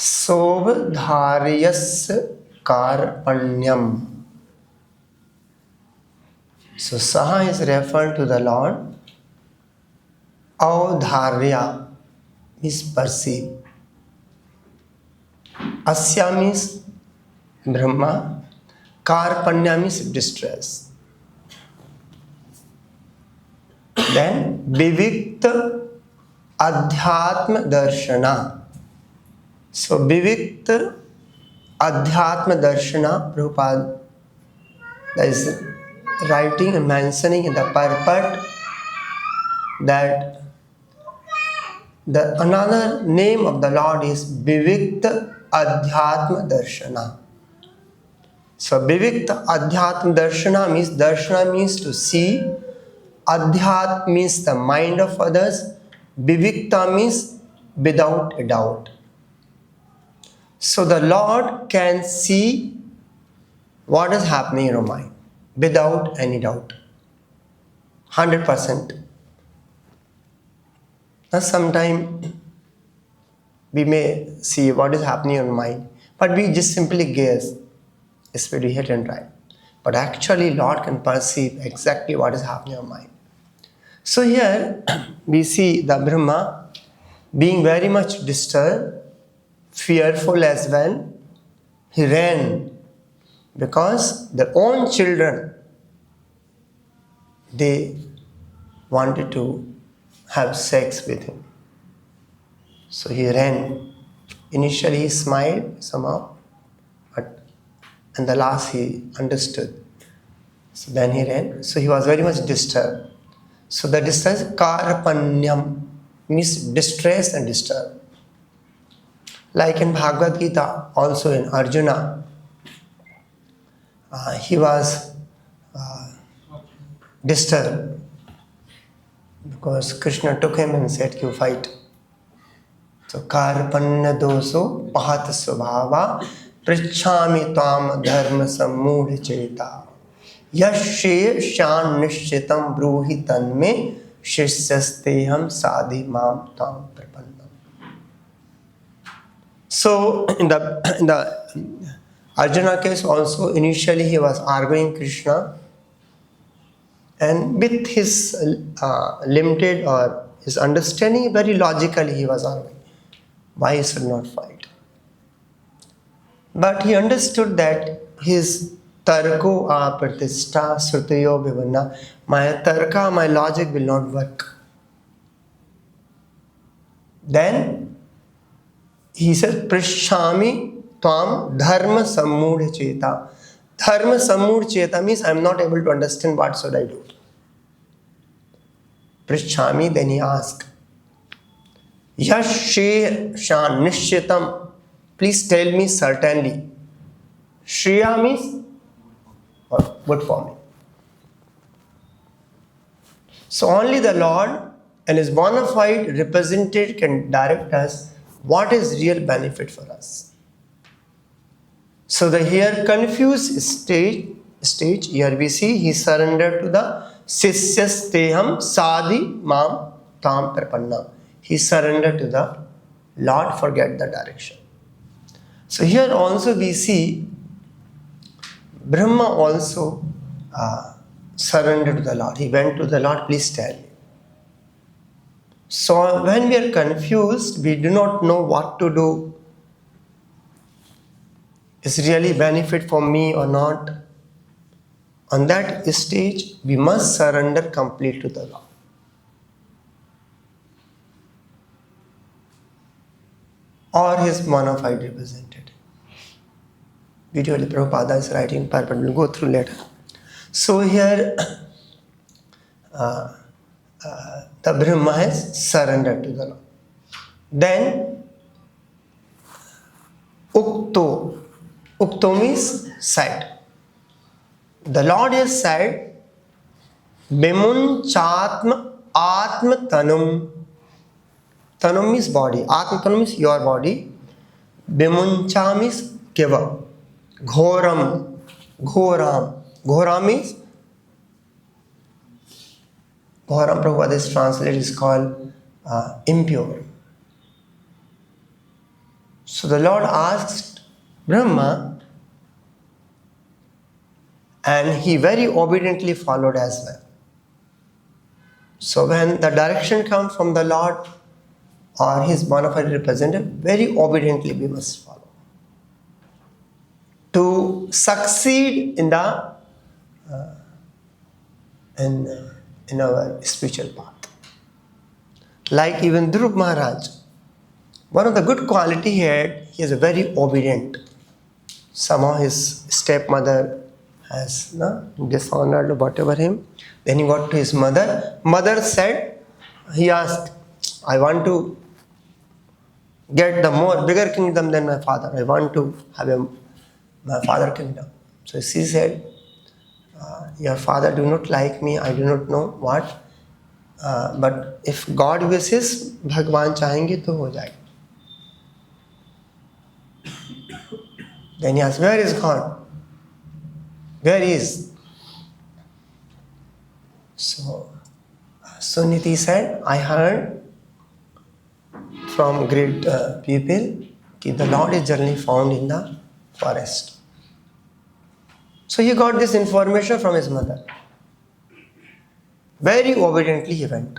Sobdharyasya karpanyam. So Saha is referred to the Lord. Avdharya means perceive. Asya means Brahma. Karpanya means distress. Then viviktādhyātma-darśanaḥ. So viviktādhyātma-darśanaḥ, Prabhupada is writing and mentioning in the Purport that the another name of the Lord is viviktādhyātma-darśanaḥ. So viviktādhyātma-darśanaḥ means darshana means to see, adhyat means the mind of others, vivikta means without a doubt. So the Lord can see what is happening in your mind without any doubt. 100%. Now sometimes we may see what is happening in your mind, but we just simply guess. It's very hit and try. But actually Lord can perceive exactly what is happening in your mind. So here we see the Brahma being very much disturbed, fearful as well. He ran because their own children, they wanted to have sex with him. So he ran. Initially he smiled somehow, but in the last he understood. So then he ran. So he was very much disturbed. So the distress, karpanyam, means distress and disturb. Like in Bhagavad-gītā, also in Arjuna, he was disturbed because Krishna took him and said, "You fight." So karpanya doso pahat svabhava prichhami tvam dharma sammudha cheta yashe shan nishchitam bruhi tanme shishyasteham sadhi mam tam prapannam. So in the Arjuna case also, initially he was arguing Krishna, and with his limited or his understanding, very logically he was arguing why he should not fight. But he understood that his tarko apratishta srutayo vivanna, my tarka, my logic will not work. Then he said, "Prishami tvam dharma sammudha cheta." Dharma sammudha cheta means I am not able to understand what should I do. Prishami, then he asked, "Yashe shan nishchitam." Please tell me certainly. Shreya means good for me. So only the Lord and His bona fide representative can direct us what is real benefit for us. So the here confused stage, here we see he surrendered to the sishyasteham sadhi mam tam prapanna. He surrendered to the Lord, forget the direction. So here also we see Brahma also surrendered to the Lord. He went to the Lord, "Please tell me." So when we are confused, we do not know what to do. Is really benefit for me or not? On that stage, we must surrender completely to the Lord. Or His bona fide representative. Video Prabhupada is writing Purport. We'll go through later. So here, the Brahma has surrendered to the Lord. Then, Ukto. Ukto means said. The Lord has said, "Vimunchatma atma tanum." Tanum means body. Atma tanum means your body. Vimuncha means giver. Ghoram. Ghoram. Ghoram means Ghoram, Prabhupada is translated, is called impure. So the Lord asked Brahma, and he very obediently followed as well. So when the direction comes from the Lord or his bona fide representative, very obediently we must follow. To succeed in the in our spiritual path. Like even Dhruv Maharaj, one of the good quality he had, he is very obedient. Somehow his stepmother has dishonored whatever him. Then he got to his mother. Mother said, he asked, I want to get the bigger kingdom than my father. I want to have my father kingdom. So she said, your father do not like me, I do not know what. But if God wishes, Bhagwan chahenge to ho jayega. Then he asked, where is God? Where is? So Suniti said, I heard from great people that the Lord is generally found in the forest. So he got this information from his mother. Very obediently he went.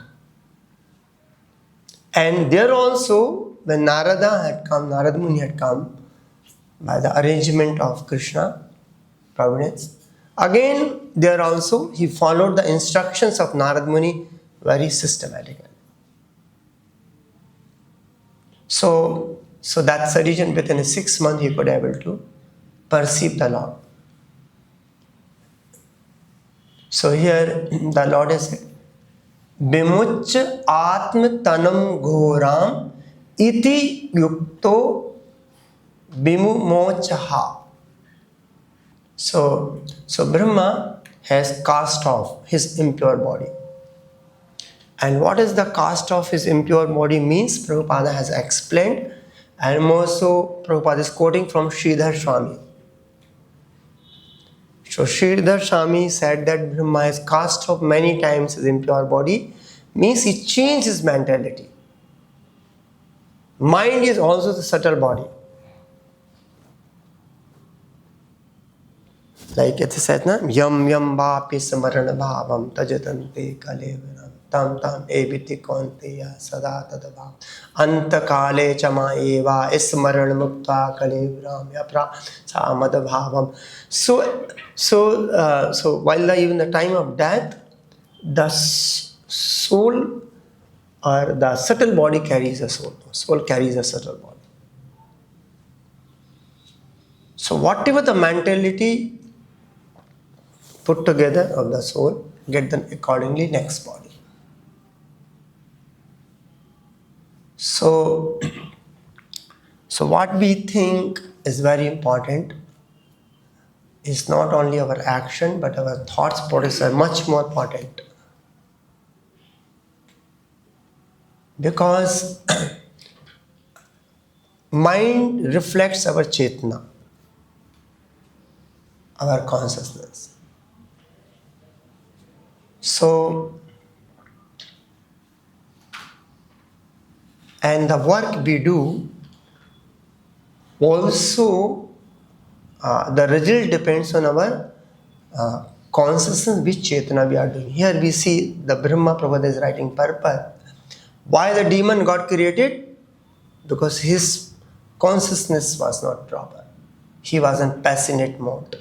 And there also, when Narada Muni had come, by the arrangement of Krishna, providence, again there also he followed the instructions of Narada Muni very systematically. So that's the reason within 6 months he could be able to perceive the Lord. So here the Lord has said, Vimucca atma tanam ghoram iti yukto vimumochaha. So Brahma has cast off his impure body. And what is the cast off his impure body means? Prabhupada has explained, and more so Prabhupada is quoting from Śrīdhara Svāmī. So Śrīdhara Svāmī said that Brahma has cast off many times his impure body, means he changed his mentality. Mind is also the subtle body. Like it said, yam yam vapi samarana bhavam tajatante kalevanam tam tam eviti konteya sada tadabhav anta kale chama eva ismarana mukta kalevaram yapra samad bhavam. So while even the time of death, the soul or the subtle body carries a soul. Soul carries a subtle body. So whatever the mentality put together of the soul, get them accordingly next body. So what we think is very important is not only our action, but our thoughts process are much more important. Because mind reflects our chetana, our consciousness. So, and the work we do also, the result depends on our consciousness, which chetana we are doing. Here we see the Brahma Prabhupada is writing purport. Why the demon got created? Because his consciousness was not proper. He was in passionate mode.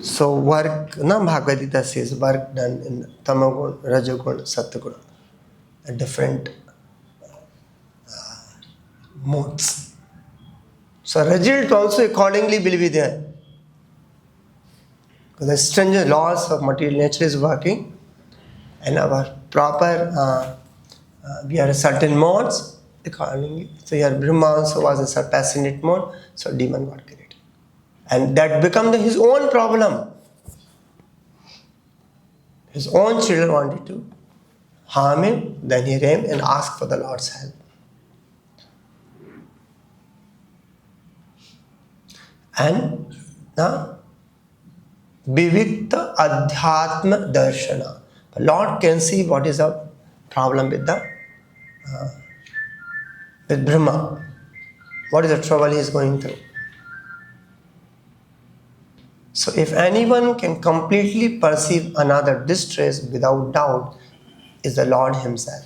So work, Bhagavad-gītā says work done in Tamagun, Rajagun, Sattvagun, different modes. So result also accordingly will be there. Because the stringent laws of material nature is working, and our proper, we are in certain modes accordingly. So here Brahma also was in a passionate mode, so demon got created. And that became his own problem. His own children wanted to harm him, then he ran and asked for the Lord's help. And now, viviktādhyātma-darśanaḥ. The Lord can see what is the problem with the with Brahmā. What is the trouble he is going through? So if anyone can completely perceive another distress without doubt, is the Lord himself.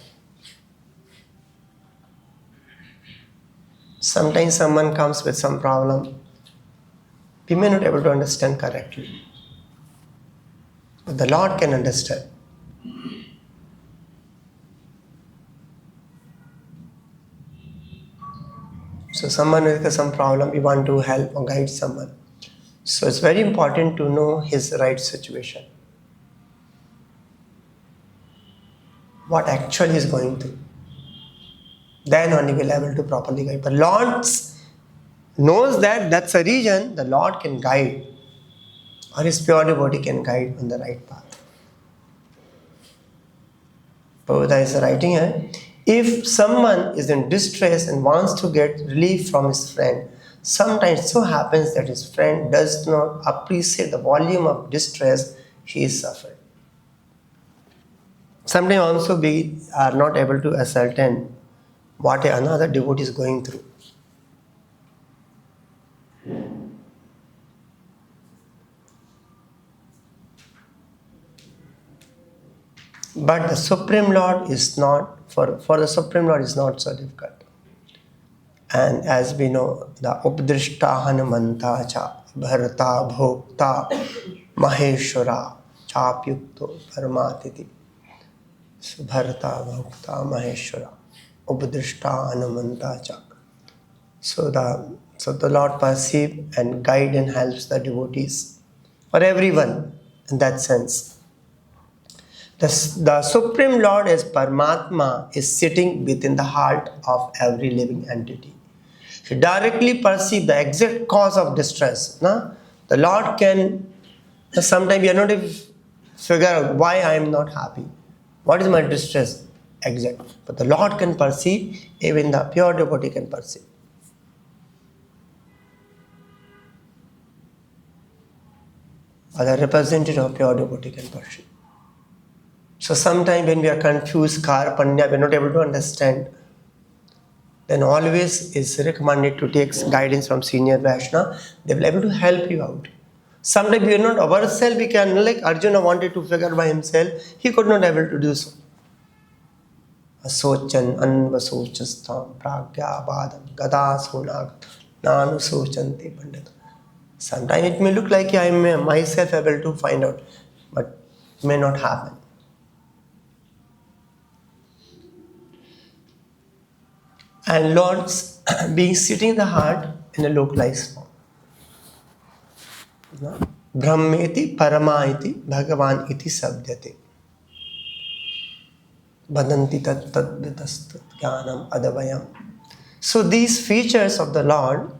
Sometimes someone comes with some problem, we may not be able to understand correctly, but the Lord can understand. So someone with some problem, we want to help or guide someone. So it's very important to know his right situation. What actually is going through. Then only we'll be able to properly guide. But Lord knows that that's a reason the Lord can guide, or his pure devotee can guide on the right path. Prabhupada is writing here, if someone is in distress and wants to get relief from his friend, sometimes it so happens that his friend does not appreciate the volume of distress he is suffering. Sometimes also we are not able to ascertain what another devotee is going through. But the Supreme Lord is not, for the Supreme Lord is not so difficult. And as we know, the updrishta hanumanta cha bharata bhokta maheshwara chapyukto paramatiti. So bharata bhokta maheshwara updrishta hanumanta cha. So the Lord perceives and guides and helps the devotees, for everyone in that sense. The Supreme Lord as Paramātmā is sitting within the heart of every living entity. He directly perceives the exact cause of distress. No? The Lord can, sometimes we are not able to figure out why I am not happy. What is my distress? Exact. But the Lord can perceive, even the pure devotee can perceive. Or the representative of pure devotee can perceive. So sometimes when we are confused, karpanya, we are not able to understand, then always is recommended to take guidance from senior Vaishnava. They will be able to help you out. Sometimes we are not ourselves, we can, like Arjuna wanted to figure by himself, he could not able to do so. Asochan anvasocastam pragya badam gada sonag nanu sochanti pandita. Sometimes it may look like I am myself able to find out, but it may not happen. And Lord's being sitting in the heart in a localized form. Brahmeti parama iti bhagavan iti sabdyate. Badanti tat tadvitastat jnanam adavayam. So these features of the Lord,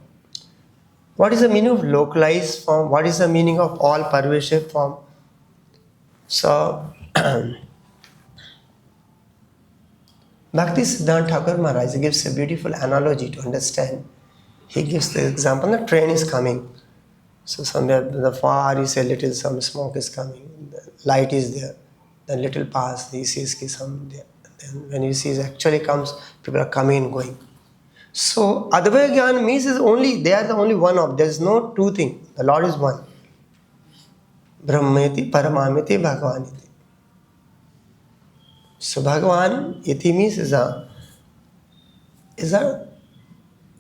what is the meaning of localized form? What is the meaning of all pervasive form? So Bhakti Siddhanta Thakur Maharaj gives a beautiful analogy to understand. He gives the example, the train is coming. So somewhere the far you say little some smoke is coming, the light is there, then little pass, he sees some there. Then when he sees actually comes, people are coming and going. So Advaya Jnana means is only, they are the only one of, there is no two things. The Lord is one. Brahmeti paramamiti bhagavaniti. So Bhagavan iti means is a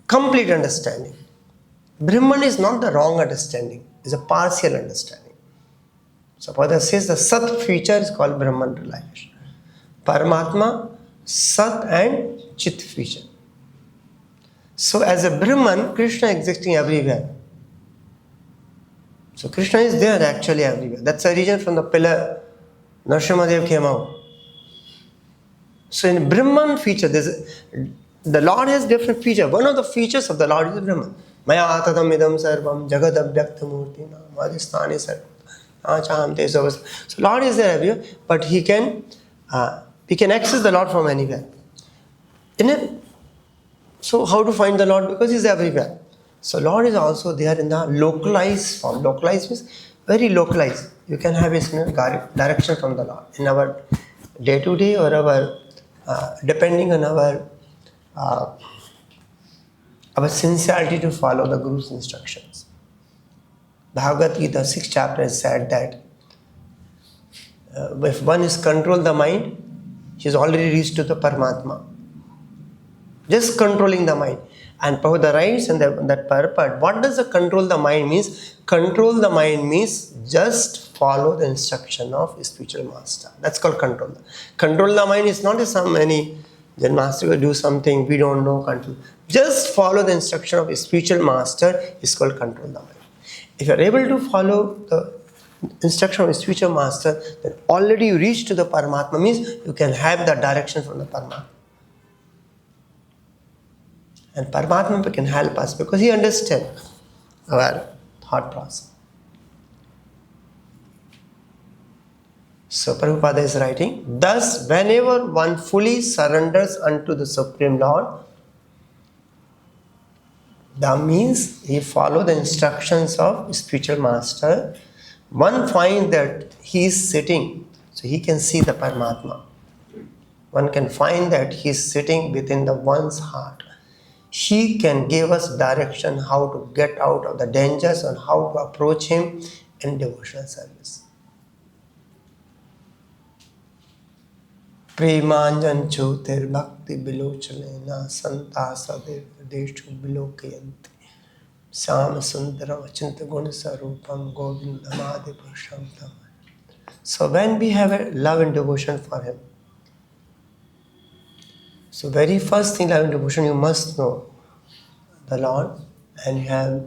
complete understanding. Brahman is not the wrong understanding, it's a partial understanding. So Pada says the Sat feature is called Brahman realization. Paramātmā, Sat and Chit feature. So as a Brahman, Krishna existing everywhere. So Krishna is there actually everywhere. That's the reason from the pillar Narasimhadev came out. So in Brahman feature, the Lord has different features. One of the features of the Lord is Brahman. Maya atadam idam sarvam jagad abhyakta murtina madhisthani sarvam cāhaṁ te sarvasya. So Lord is there everywhere, but we can access the Lord from anywhere. So how to find the Lord? Because He is everywhere. So Lord is also there in the localized form. Localized means very localized. You can have a direction from the Lord in our day-to-day or our depending on our sincerity to follow the Guru's instructions. Bhagavad-gītā 6th chapter has said that if one is control the mind, he has already reached to the Paramātmā. Just controlling the mind. And Prabhupada writes in that purport, what does the control the mind means? Control the mind means just follow the instruction of spiritual master. That's called control. Control the mind is not any then master will do something we don't know, control. Just follow the instruction of a spiritual master is called control the mind. If you are able to follow the instruction of a spiritual master, then already you reach to the Paramātmā, means you can have the direction from the Paramātmā. And Paramātmā can help us because he understands our thought process. So Prabhupada is writing, thus whenever one fully surrenders unto the Supreme Lord, that means he follows the instructions of spiritual master, one finds that he is sitting, so he can see the Paramātmā. One can find that he is sitting within the one's heart. He can give us direction how to get out of the dangers and how to approach him in devotional service. Premanjan chotir bhakti bilochalena santa sadev deshu bilokayanti Śāma sundaram achinta guna sarupam govindamadi purusham tam. So when we have a love and devotion for him, so very first thing, love and devotion, you must know the Lord and you have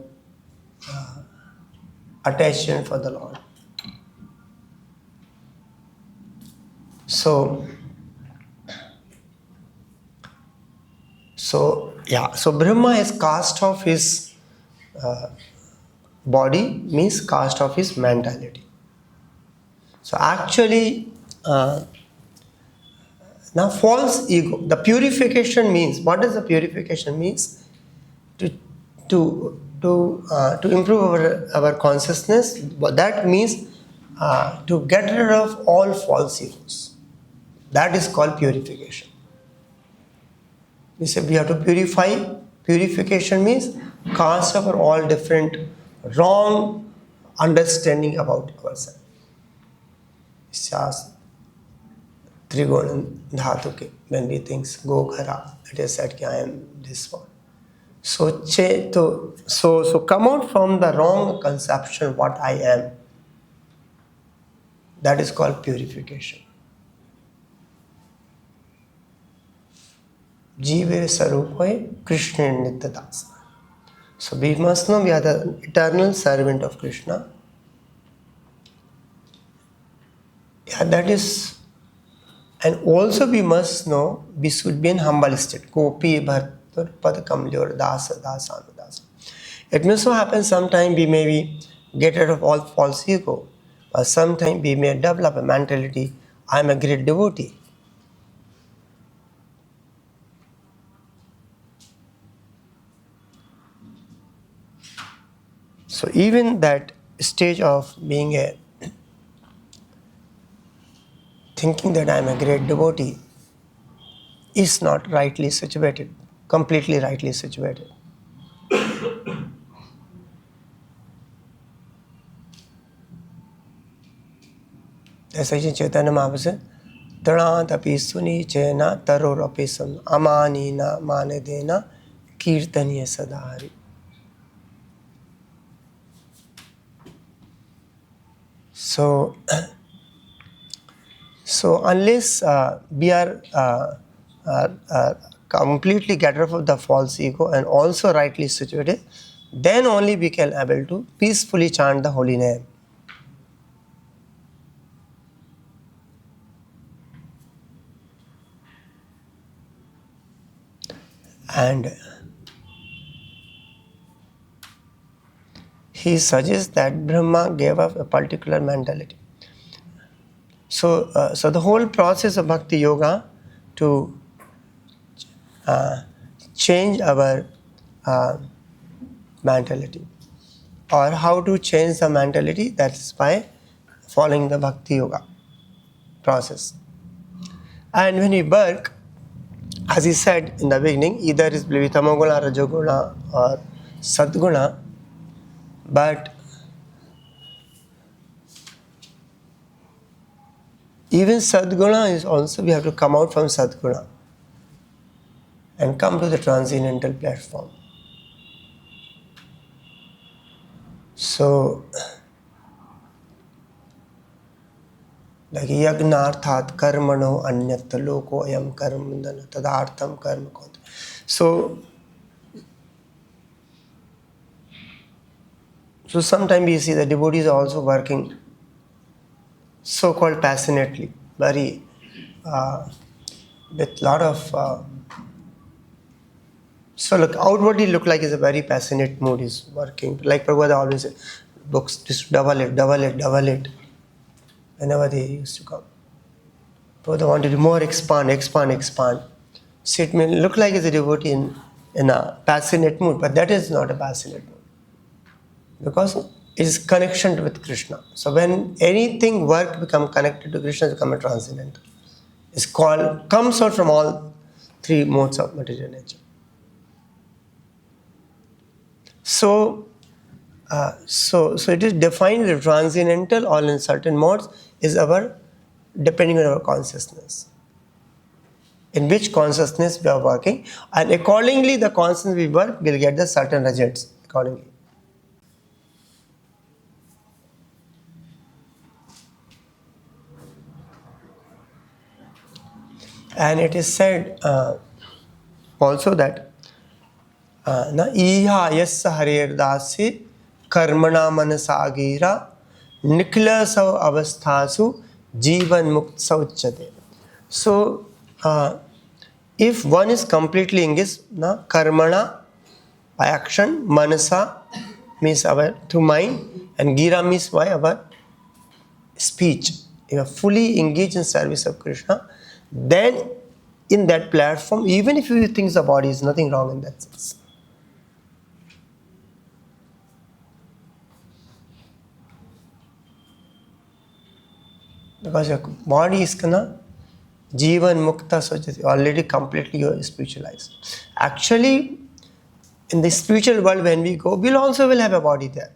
attachment for the Lord. So Brahmā has cast off his body, means cast off his mentality. So actually, now false ego, the purification means, what does the purification means? To improve our consciousness, that means to get rid of all false egos. That is called purification. We say we have to purify. Purification means cast over all different wrong understanding about ourselves. Trigona dhatu, when we think go khara, it is said I am this one. So come out from the wrong conception what I am. That is called purification. Jivere Sarupaya Krishna Nityadasa. So we must know we are the eternal servant of Krishna. Yeah, that is, and also we must know we should be in humble state. Gopi bhartur padakam lyor dasa dasanudasa. It may so happen sometime we may be get rid of all false ego, but sometime we may develop a mentality, I am a great devotee. So even that stage of being thinking that I am a great devotee is not rightly situated, completely rightly situated. As Chaitanya Mahaprabhu said, Dranatapi sunichena tarorapisam amanina manedena kirtaniya sadhari. So unless we are completely get rid of the false ego and also rightly situated, then only we can able to peacefully chant the holy name. And he suggests that Brahmā gave up a particular mentality. So the whole process of bhakti yoga to change our mentality, or how to change the mentality, that is by following the bhakti yoga process. And when we work, as he said in the beginning, either is tamoguna, rajoguna or sadguna, but even sadguna is also, we have to come out from sadguna and come to the transcendental platform. So, like yagnarthat karmano anyat loko ayam karmandana tadartham karma kota. So sometimes we see the devotees are also working so-called passionately, very with lot of so look outwardly look like is a very passionate mood is working. Like Prabhupada always said, books just double it. Whenever they used to come, Prabhupada wanted to more expand. So it may look like it's a devotee in a passionate mood, but that is not a passionate mood. Because it is connection with Krishna. So when anything work become connected to Krishna, it become a transcendental. It's called, comes out from all three modes of material nature. So it is defined as transcendental, all in certain modes, is our, depending on our consciousness. In which consciousness we are working, and accordingly the consciousness we work will get the certain results accordingly. And it is said also that na iha yassa hṛdi karmana manasagira nikhlasav avasthasu jivan mukta uchyate. So if one is completely engaged na karmana by action, manasa means our through mind, and gira means by our speech. You are fully engaged in service of Krishna, then in that platform, even if you think the body is nothing wrong in that sense. Because your body is kana jivan mukta sochati, already completely you are spiritualized. Actually, in the spiritual world when we go, we'll also will have a body there.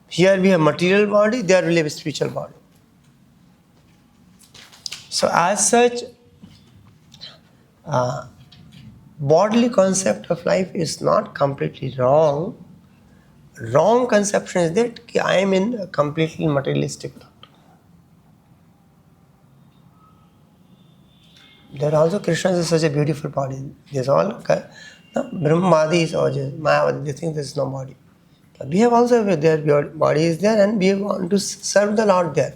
Here we have material body, there we have a spiritual body. So as such, bodily concept of life is not completely wrong. Wrong conception is that I am in a completely materialistic world. There also Krishna is such a beautiful body. There's all Brahmādi is also Mayavadi, they think there's no body. But we have also their body is there, and we want to serve the Lord there.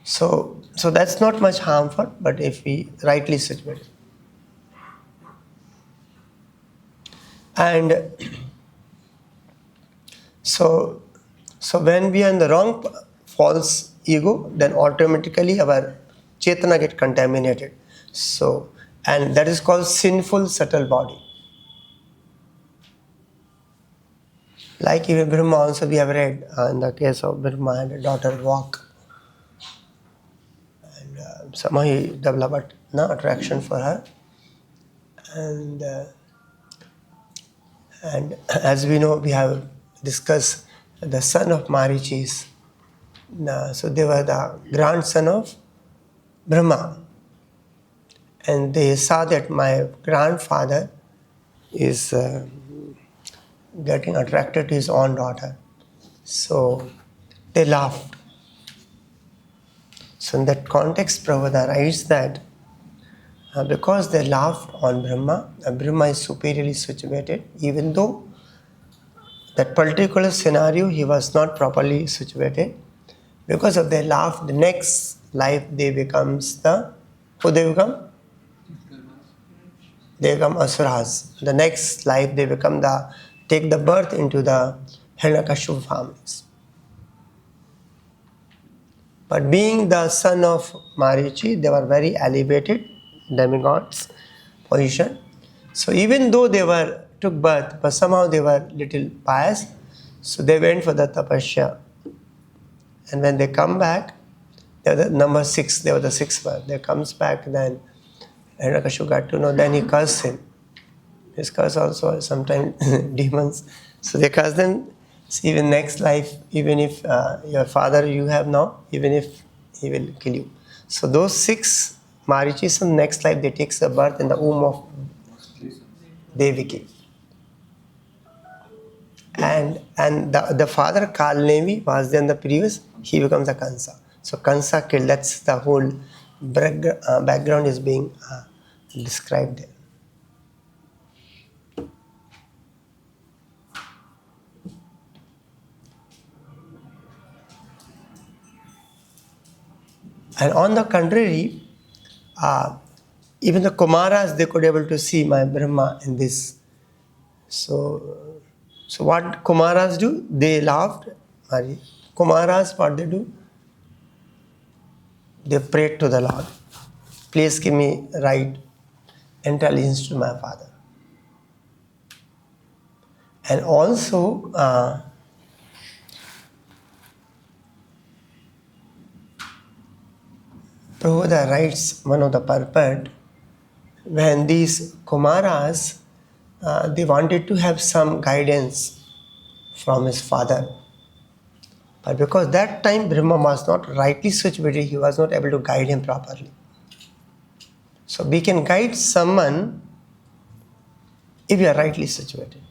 So that's not much harmful, but if we rightly situate it. And so when we are in the wrong false ego, then automatically our chetana get contaminated. So, and that is called sinful subtle body. Like even Brahmā also we have read in the case of Brahmā and a daughter walk. And somehow he developed attraction for her. And as we know, we have discussed the son of Marichis. So they were the grandson of Brahmā. And they saw that my grandfather is getting attracted to his own daughter. So they laughed. So in that context, Prabhupada writes that because they laughed on Brahmā, Brahmā is superiorly situated, even though that particular scenario he was not properly situated. Because of their laugh, the next life they becomes who they become? They become asuras. The next life they become take the birth into the Hiranyakashipu families. But being the son of Marichi, they were very elevated demigods position. So even though they took birth, but somehow they were little pious, so they went for the tapasya. And when they come back, They were the number 6, they were the 6th birth. They comes back, then Hiranyakashipu got to know, then he cursed him. His curse also sometimes demons. So they curse them. See, even next life, even if your father you have now, even if he will kill you. So those 6 Marichis in next life, they takes the birth in the womb of Devaki. And the father Kalnevi was there in the previous, he becomes a Kansa. So Kansa killed, that's the whole background is being described there. And on the contrary, even the Kumaras, they could able to see my Brahma in this. So what Kumaras do? They laughed. Kumaras, what they do? They prayed to the Lord. Please give me right intelligence to my father. And also, Prabhupada writes one of the purport, when these Kumaras, they wanted to have some guidance from his father. But because that time Brahma was not rightly situated, he was not able to guide him properly. So we can guide someone if we are rightly situated.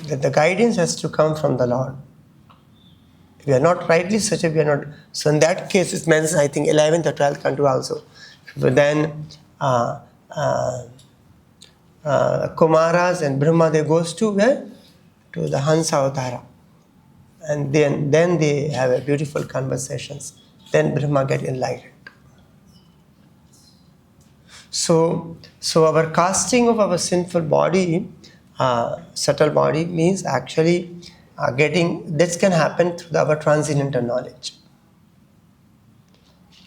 That the guidance has to come from the Lord. If we are not rightly situated, we are not. So in that case, it means I think 11th or 12th country also. But then Kumaras and Brahma, they goes to where? To the Hansa Avtara. And then they have a beautiful conversations. Then Brahma get enlightened. So our casting of our sinful body, subtle body, means actually getting, this can happen through our transcendental knowledge.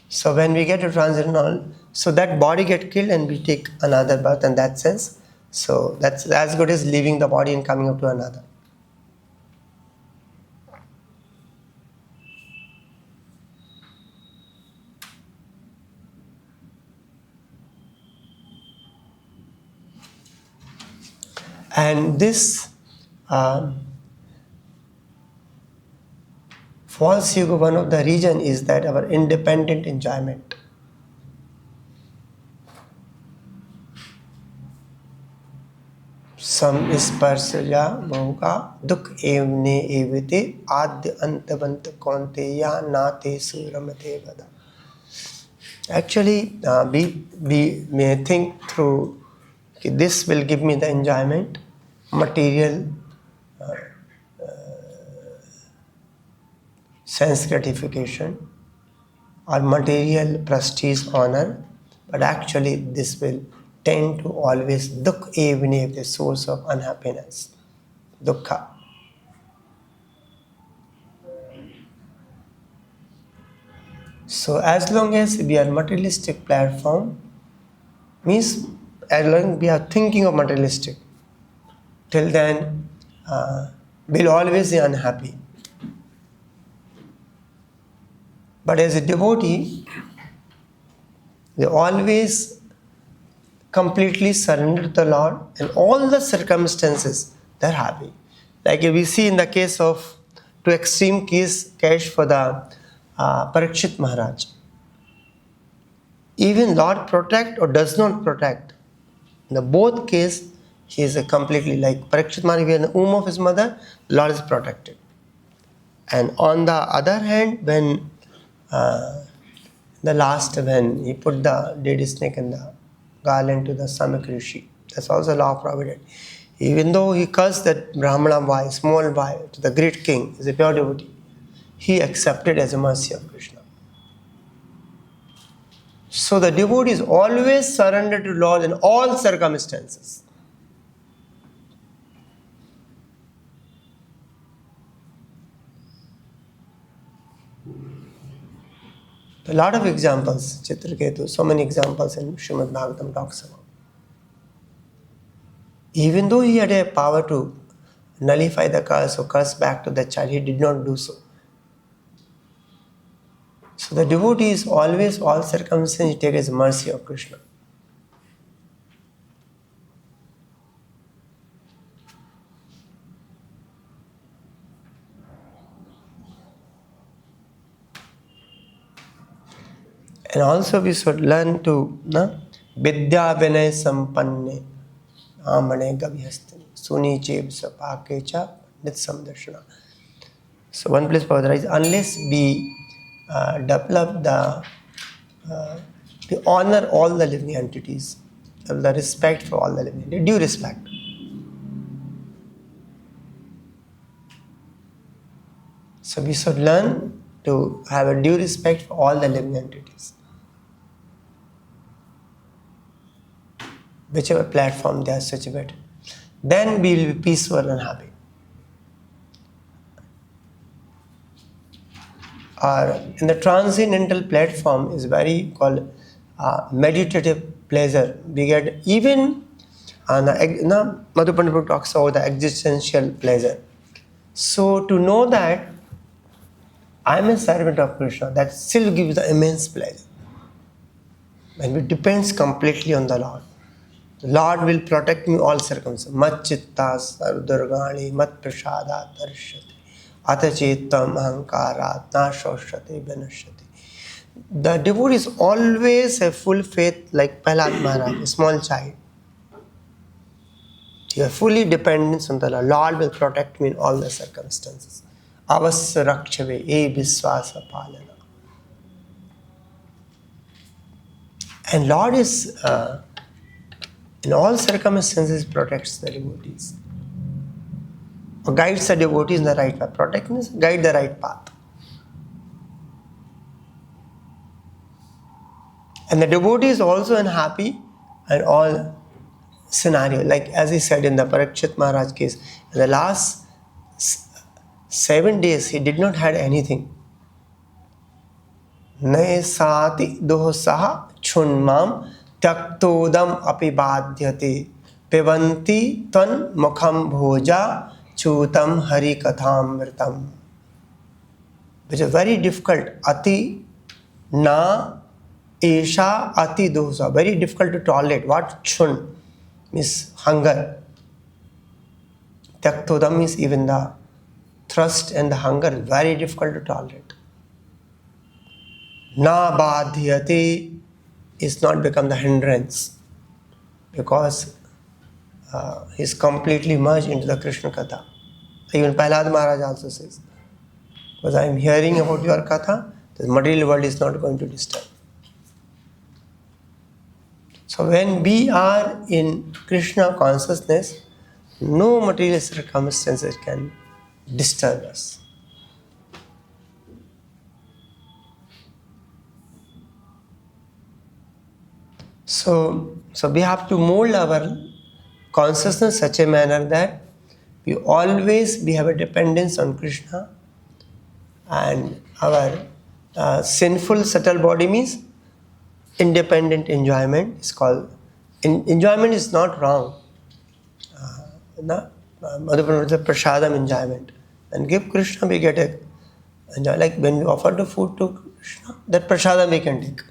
So when we get a transcendental knowledge, so that body get killed and we take another birth in that sense. So that's as good as leaving the body and coming up to another. And this false yuga, one of the reason is that our independent enjoyment. Samvisparsya moga dukh evne evite adya antavant konteya nate suramate vada. Actually, we may think through, this will give me the enjoyment, material, sense gratification, or material prestige, honor, but actually this will tend to always dukh evne, the source of unhappiness, dukkha. So as long as we are materialistic platform, means as long as we are thinking of materialistic, till then we'll always be unhappy. But as a devotee, they always completely surrender to the Lord, and all the circumstances, they're happy. Like we see in the case of, to extreme case for the Parikshit Maharaj. Even Lord protect or does not protect. In the both case, he is a completely like Parikshit Maharaj, in the womb of his mother, Lord is protected. And on the other hand, when the last, when he put the dead snake and the garland to the Samyak Rishi, that's also law of providence. Even though he cursed that Brahmana boy, small boy, to the great king, is a pure devotee, he accepted as a mercy of Krishna. So the devotee is always surrendered to Lord in all circumstances. A lot of examples, Chitraketu, so many examples in Srimad Bhagavatam talks about. Even though he had a power to nullify the curse or curse back to the child, he did not do so. So the devotee is always, all circumstances, take as mercy of Krishna. And also we should learn to vidya vinay sampanne amane gavihastani suniche sapakecha nitsamdarshana. So one place Prabhupada writes, unless we develop we honor all the living entities, the respect for all the living entities, due respect. So we should learn to have a due respect for all the living entities, whichever platform they are situated. Then we will be peaceful and happy. Or in the transcendental platform is very called meditative pleasure. We get even Madhu Pandit talks about the existential pleasure. So to know that I am a servant of Krishna, that still gives the immense pleasure. When it depends completely on the Lord. The Lord will protect me all circumstances. Mat chitta sarvdurgani mat prasadat darshati atachettam ahankarat na shoshati vinashyati. The devotees always have full faith like Prahlad Maharaj, a small child. You are fully dependent on the Lord. Lord will protect me in all the circumstances. Avasya rakshave e viswasa palana. And Lord is in all circumstances protects the devotees. Or guides the devotees in the right path. Protect means guide the right path. And the devotee is also unhappy in all scenario. Like as he said in the Parikshit Maharaj case, in the last 7 days he did not had anything. Nay sati dosaha chunmam tyaktodam api badhyate pevanti tan mukham bhoja chutam hari kathamritam. Which is very difficult. Ati na esha ati dosa. Very difficult to tolerate. What chun means hunger. Tyaktodam means even the thirst and the hunger is very difficult to tolerate. Na badhyate is not become the hindrance because he is completely merged into the Krishna katha. Even Prahlad Maharaj also says, because I am hearing about your katha, the material world is not going to disturb. So when we are in Krishna consciousness, no material circumstances can disturb us. So we have to mold our consciousness such a manner that we have a dependence on Krishna, and our sinful subtle body means independent enjoyment is called. Enjoyment is not wrong. Prasadam enjoyment. And give Krishna, we get it. Like when we offer the food to Krishna, that prasadam we can take.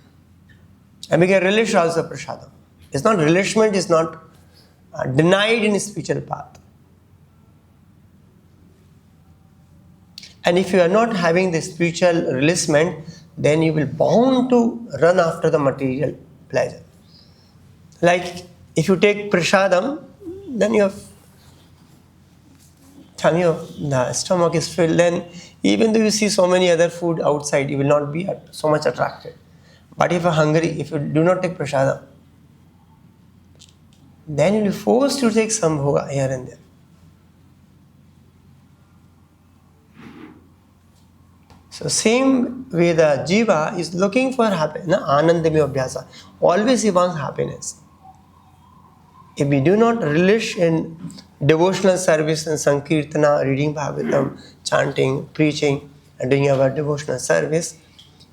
And we can relish also prasadam. It's not relishment, is not denied in spiritual path. And if you are not having the spiritual relishment, then you will bound to run after the material pleasure. Like if you take prasadam, then the stomach is filled, then even though you see so many other food outside, you will not be so much attracted. But if you are hungry, if you do not take prasadam, then you will be forced to take some bhoga here and there. So same way the jiva is looking for happiness, anandamya abhyasa. Always he wants happiness. If we do not relish in devotional service and sankirtana, reading bhagavatam, chanting, preaching, and doing our devotional service,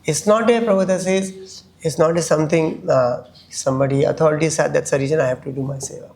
it's not a, Prabhupada says, it's not a something somebody, authority said that's the reason I have to do my seva.